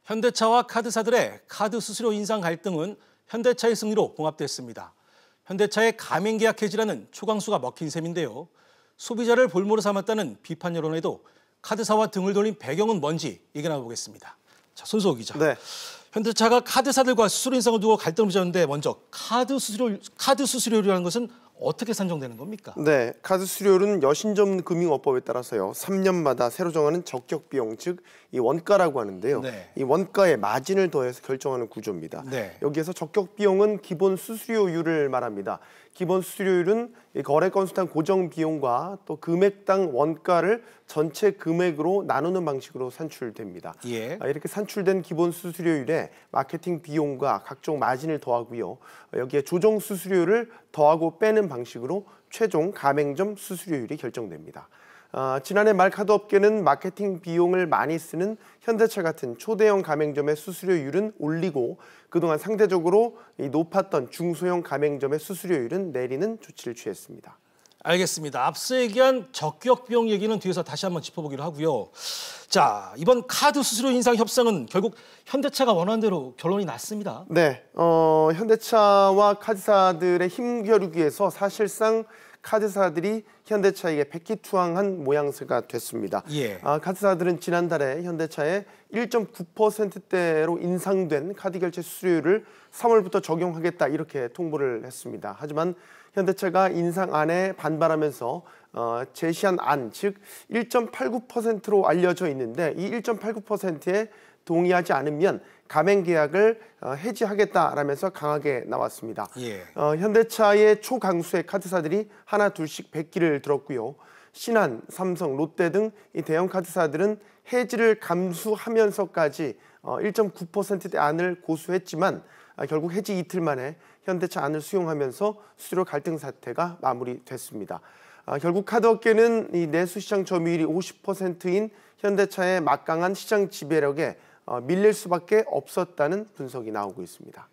현대차와 카드사들의 카드 수수료 인상 갈등은 현대차의 승리로 봉합됐습니다. 현대차의 가맹계약 해지라는 초강수가 먹힌 셈인데요. 소비자를 볼모로 삼았다는 비판 여론에도 카드사와 등을 돌린 배경은 뭔지 얘기 나눠보겠습니다. 자, 손수호 기자. 네. 현대차가 카드사들과 수수료 인상을 두고 갈등을 빚었는데 먼저 카드 수수료라는 것은 어떻게 산정되는 겁니까? 네, 카드 수수료는 여신점 금융업법에 따라서요 3년마다 새로 정하는 적격 비용, 즉 이 원가라고 하는데요. 네. 이 원가에 마진을 더해서 결정하는 구조입니다. 네. 여기에서 적격 비용은 기본 수수료율을 말합니다. 기본 수수료율은 이 거래 건수당 고정 비용과 또 금액당 원가를 전체 금액으로 나누는 방식으로 산출됩니다. 예. 이렇게 산출된 기본 수수료율에 마케팅 비용과 각종 마진을 더하고요. 여기에 조정 수수료를 더하고 빼는 방식으로 최종 가맹점 수수료율이 결정됩니다. 지난해 말 카드업계는 마케팅 비용을 많이 쓰는 현대차 같은 초대형 가맹점의 수수료율은 올리고 그동안 상대적으로 높았던 중소형 가맹점의 수수료율은 내리는 조치를 취했습니다. 알겠습니다. 앞서 얘기한 적격 비용 얘기는 뒤에서 다시 한번 짚어보기로 하고요. 자, 이번 카드 수수료 인상 협상은 결국 현대차가 원하는 대로 결론이 났습니다. 네, 현대차와 카드사들의 힘겨루기에서 사실상 카드사들이 현대차에게 백기투항한 모양새가 됐습니다. 예. 카드사들은 지난달에 현대차에 1.9%대로 인상된 카드 결제 수수료를 3월부터 적용하겠다 이렇게 통보를 했습니다. 하지만 현대차가 인상안에 반발하면서 제시한 안, 즉 1.89%로 알려져 있는데 이 1.89%에 동의하지 않으면 가맹 계약을 해지하겠다라면서 강하게 나왔습니다. 예. 현대차의 초강수의 카드사들이 하나 둘씩 백기를 들었고요. 신한, 삼성, 롯데 등 이 대형 카드사들은 해지를 감수하면서까지 1.9%대 안을 고수했지만 결국 해지 이틀 만에 현대차 안을 수용하면서 수수료 갈등 사태가 마무리됐습니다. 결국 카드업계는 이 내수시장 점유율이 50%인 현대차의 막강한 시장 지배력에 밀릴 수밖에 없었다는 분석이 나오고 있습니다.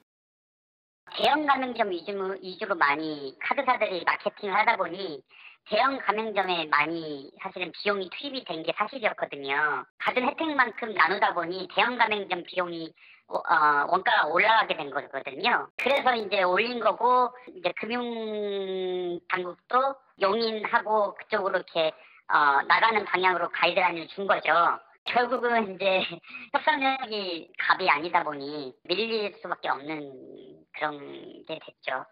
대형 가맹점 위주로 많이 카드사들이 마케팅을 하다 보니 대형 가맹점에 많이 사실은 비용이 투입이 된 게 사실이었거든요. 받은 혜택만큼 나누다 보니 대형 가맹점 비용이 원가가 올라가게 된 거거든요. 그래서 이제 올린 거고 이제 금융 당국도 용인하고 그쪽으로 이렇게 나가는 방향으로 가이드라인을 준 거죠. 결국은 이제 협상력이 갑이 아니다 보니 밀릴 수밖에 없는 그런 게 됐죠.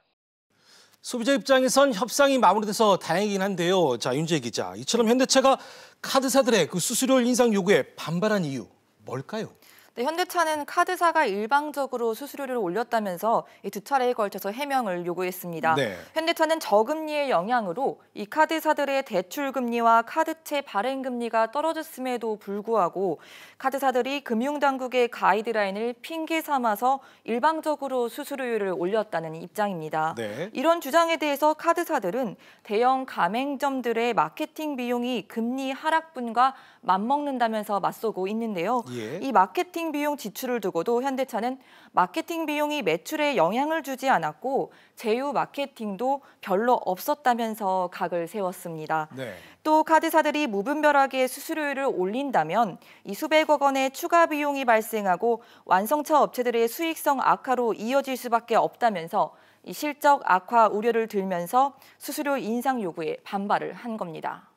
소비자 입장에선 협상이 마무리돼서 다행이긴 한데요. 자, 윤재 기자. 이처럼 현대차가 카드사들의 그 수수료 인상 요구에 반발한 이유 뭘까요? 네, 현대차는 카드사가 일방적으로 수수료를 올렸다면서 이 두 차례에 걸쳐서 해명을 요구했습니다. 네. 현대차는 저금리의 영향으로 이 카드사들의 대출금리와 카드채 발행금리가 떨어졌음에도 불구하고 카드사들이 금융당국의 가이드라인을 핑계 삼아서 일방적으로 수수료율을 올렸다는 입장입니다. 네. 이런 주장에 대해서 카드사들은 대형 가맹점들의 마케팅 비용이 금리 하락분과 맞먹는다면서 맞서고 있는데요. 예. 이 마케팅 비용 지출을 두고도 현대차는 마케팅 비용이 매출에 영향을 주지 않았고 제휴 마케팅도 별로 없었다면서 각을 세웠습니다. 네. 또 카드사들이 무분별하게 수수료율을 올린다면 이 수백억 원의 추가 비용이 발생하고 완성차 업체들의 수익성 악화로 이어질 수밖에 없다면서 이 실적 악화 우려를 들면서 수수료 인상 요구에 반발을 한 겁니다.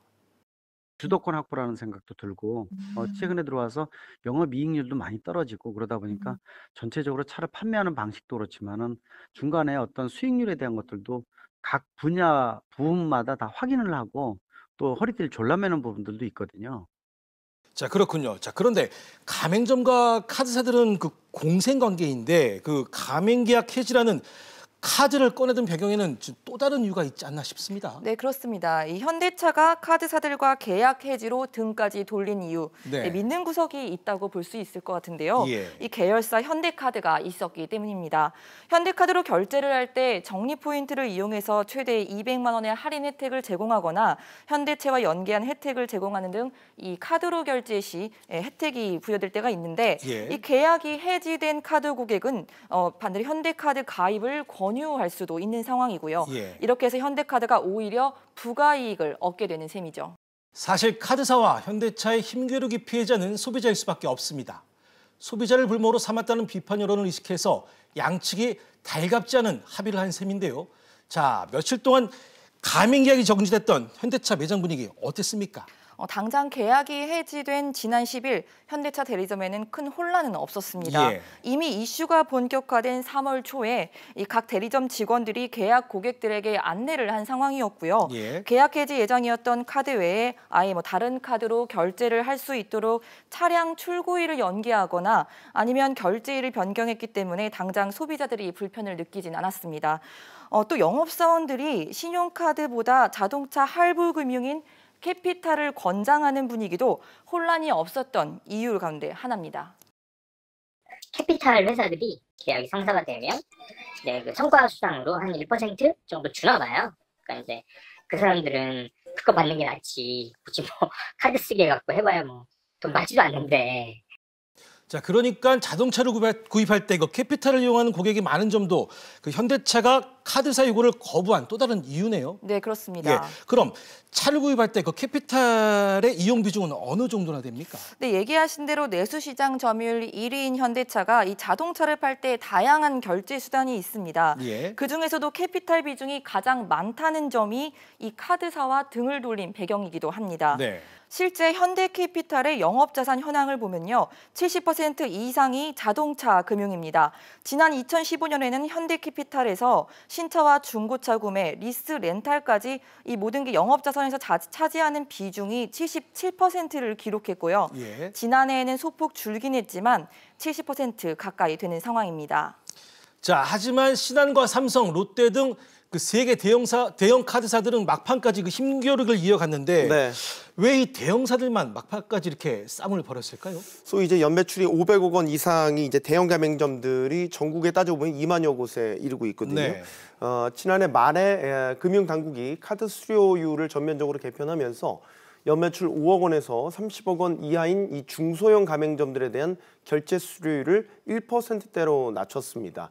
주도권 확보라는 생각도 들고 최근에 들어와서 영업이익률도 많이 떨어지고 그러다 보니까 전체적으로 차를 판매하는 방식도 그렇지만은 중간에 어떤 수익률에 대한 것들도 각 분야 부분마다 다 확인을 하고 또 허리띠를 졸라매는 부분들도 있거든요. 자, 그렇군요. 자, 그런데 가맹점과 카드사들은 그 공생관계인데 그 가맹계약 해지라는 카드를 꺼내든 배경에는 또 다른 이유가 있지 않나 싶습니다. 네, 그렇습니다. 이 현대차가 카드사들과 계약 해지로 등까지 돌린 이유, 네. 믿는 구석이 있다고 볼 수 있을 것 같은데요. 예. 이 계열사 현대카드가 있었기 때문입니다. 현대카드로 결제를 할 때 적립포인트를 이용해서 최대 200만 원의 할인 혜택을 제공하거나 현대채와 연계한 혜택을 제공하는 등 이 카드로 결제 시 혜택이 부여될 때가 있는데 예. 이 계약이 해지된 카드 고객은 반대로 현대카드 가입을 권유할 수도 있는 상황이고요. 예. 이렇게 해서 현대카드가 오히려 부가이익을 얻게 되는 셈이죠. 사실 카드사와 현대차의 힘겨루기 피해자는 소비자일 수밖에 없습니다. 소비자를 불모로 삼았다는 비판 여론을 의식해서 양측이 달갑지 않은 합의를 한 셈인데요. 자, 며칠 동안 가맹 계약이 정지됐던 현대차 매장 분위기 어땠습니까? 당장 계약이 해지된 지난 10일 현대차 대리점에는 큰 혼란은 없었습니다. 예. 이미 이슈가 본격화된 3월 초에 이 각 대리점 직원들이 계약 고객들에게 안내를 한 상황이었고요. 예. 계약 해지 예정이었던 카드 외에 아예 다른 카드로 결제를 할 수 있도록 차량 출고일을 연기하거나 아니면 결제일을 변경했기 때문에 당장 소비자들이 불편을 느끼진 않았습니다. 또 영업사원들이 신용카드보다 자동차 할부 금융인 캐피탈을 권장하는 분위기도 혼란이 없었던 이유 가운데 하나입니다. 캐피탈 회사들이 계약이 성사가 되면 그 성과 수당으로 한 1% 정도 주나 봐요. 그러니까 이제 그 사람들은 그거 받는 게 낫지. 굳이 뭐 카드 쓰게 갖고 해봐야 뭐 돈 받지도 않는데. 자, 그러니까 자동차를 구입할 때 그 캐피탈을 이용하는 고객이 많은 점도 그 현대차가 카드사 요구를 거부한 또 다른 이유네요. 네, 그렇습니다. 예, 그럼 차를 구입할 때 그 캐피탈의 이용 비중은 어느 정도나 됩니까? 네, 얘기하신 대로 내수시장 점유율 1위인 현대차가 이 자동차를 팔 때 다양한 결제 수단이 있습니다. 예. 그중에서도 캐피탈 비중이 가장 많다는 점이 이 카드사와 등을 돌린 배경이기도 합니다. 네. 실제 현대캐피탈의 영업자산 현황을 보면요. 70% 이상이 자동차 금융입니다. 지난 2015년에는 현대캐피탈에서 신차와 중고차 구매, 리스 렌탈까지 이 모든 게 영업자산에서 차지하는 비중이 77%를 기록했고요. 예. 지난해에는 소폭 줄긴 했지만 70% 가까이 되는 상황입니다. 자, 하지만 신한과 삼성, 롯데 등 그 세계 대형 카드사들은 막판까지 그 힘겨루기를 이어갔는데 네. 왜 이 대형사들만 막판까지 이렇게 싸움을 벌였을까요? 소위 이제 연매출이 500억 원 이상이 이제 대형 가맹점들이 전국에 따져보면 2만여 곳에 이르고 있거든요. 네. 지난해 말에 금융 당국이 카드 수수료율을 전면적으로 개편하면서 연매출 5억 원에서 30억 원 이하인 이 중소형 가맹점들에 대한 결제 수수료율을 1%대로 낮췄습니다.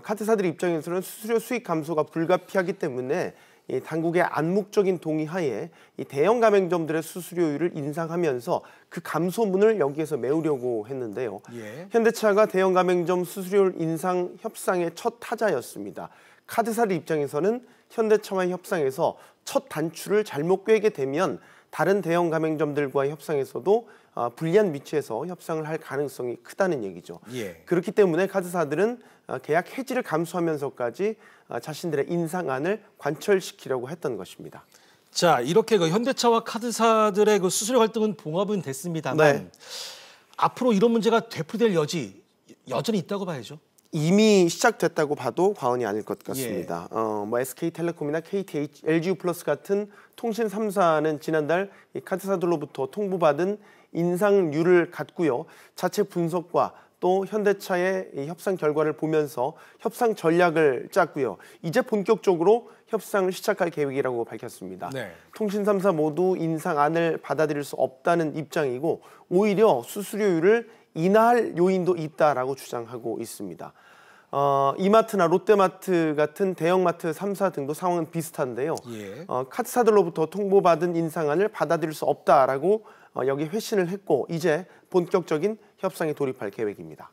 카드사들 입장에서는 수수료 수익 감소가 불가피하기 때문에 이 당국의 암묵적인 동의하에 이 대형 가맹점들의 수수료율을 인상하면서 그 감소문을 여기에서 메우려고 했는데요. 예. 현대차가 대형 가맹점 수수료율 인상 협상의 첫 타자였습니다. 카드사들 입장에서는 현대차와의 협상에서 첫 단추를 잘못 꿰게 되면 다른 대형 가맹점들과의 협상에서도 불리한 위치에서 협상을 할 가능성이 크다는 얘기죠. 예. 그렇기 때문에 카드사들은 계약 해지를 감수하면서까지 자신들의 인상안을 관철시키려고 했던 것입니다. 자, 이렇게 그 현대차와 카드사들의 그 수수료 갈등은 봉합은 됐습니다만 네. 앞으로 이런 문제가 되풀이될 여지 여전히 있다고 봐야죠. 이미 시작됐다고 봐도 과언이 아닐 것 같습니다. SK텔레콤이나 KTH, LG유플러스 같은 통신 3사는 지난달 이 카드사들로부터 통보받은 인상률을 갖고요. 자체 분석과 또 현대차의 이 협상 결과를 보면서 협상 전략을 짰고요. 이제 본격적으로 협상을 시작할 계획이라고 밝혔습니다. 네. 통신 3사 모두 인상안을 받아들일 수 없다는 입장이고 오히려 수수료율을 인하할 요인도 있다라고 주장하고 있습니다. 이마트나 롯데마트 같은 대형마트 3사 등도 상황은 비슷한데요. 예. 카드사들로부터 통보받은 인상안을 받아들일 수 없다라고 여기 회신을 했고 이제 본격적인 협상에 돌입할 계획입니다.